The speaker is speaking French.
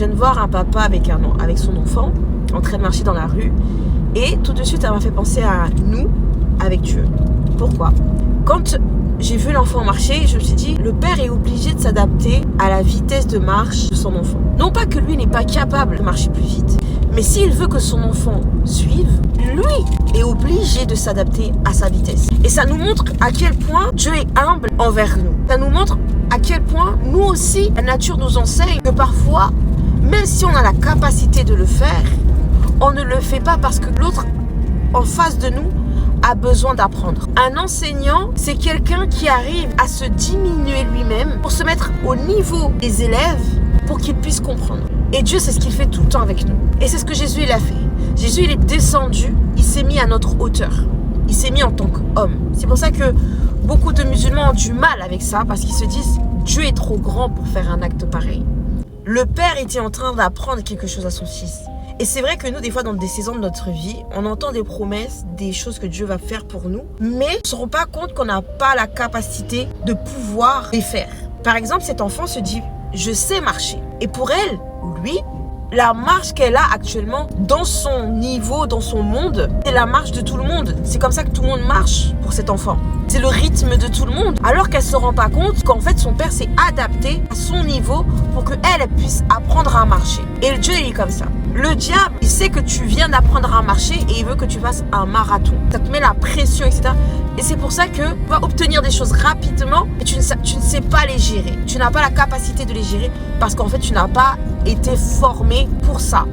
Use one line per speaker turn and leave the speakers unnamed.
viens de voir un papa avec son enfant en train de marcher dans la rue et tout de suite, ça m'a fait penser à nous avec Dieu. Pourquoi? Quand j'ai vu l'enfant marcher, je me suis dit, le père est obligé de s'adapter à la vitesse de marche de son enfant. Non pas que lui n'est pas capable de marcher plus vite, mais s'il veut que son enfant suive, lui est obligé de s'adapter à sa vitesse. Et ça nous montre à quel point Dieu est humble envers nous. Ça nous montre à quel point nous aussi, la nature nous enseigne que parfois, même si on a la capacité de le faire, on ne le fait pas parce que l'autre en face de nous a besoin d'apprendre. Un enseignant, c'est quelqu'un qui arrive à se diminuer lui-même pour se mettre au niveau des élèves pour qu'ils puissent comprendre. Et Dieu, c'est ce qu'il fait tout le temps avec nous. Et c'est ce que Jésus, il a fait. Jésus, il est descendu, il s'est mis à notre hauteur. Il s'est mis en tant qu'homme. C'est pour ça que beaucoup de musulmans ont du mal avec ça, parce qu'ils se disent, Dieu est trop grand pour faire un acte pareil. Le Père était en train d'apprendre quelque chose à son Fils. Et c'est vrai que nous, des fois, dans des saisons de notre vie, on entend des promesses, des choses que Dieu va faire pour nous, mais on ne se rend pas compte qu'on n'a pas la capacité de pouvoir les faire. Par exemple, cet enfant se dit, je sais marcher. Et pour elle, ou lui, la marche qu'elle a actuellement dans son niveau, dans son monde, c'est la marche de tout le monde. C'est comme ça que tout le monde marche pour cet enfant. C'est le rythme de tout le monde. Alors qu'elle ne se rend pas compte qu'en fait, son père s'est adapté à son niveau pour qu'elle puisse apprendre à marcher. Et le Dieu, il est comme ça. Le diable, il sait que tu viens d'apprendre à marcher et il veut que tu fasses un marathon. Ça te met la pression, etc. Et c'est pour ça que tu vas obtenir des choses rapidement et tu ne sais pas les gérer. Tu n'as pas la capacité de les gérer parce qu'en fait, tu n'as pas été formé pour ça.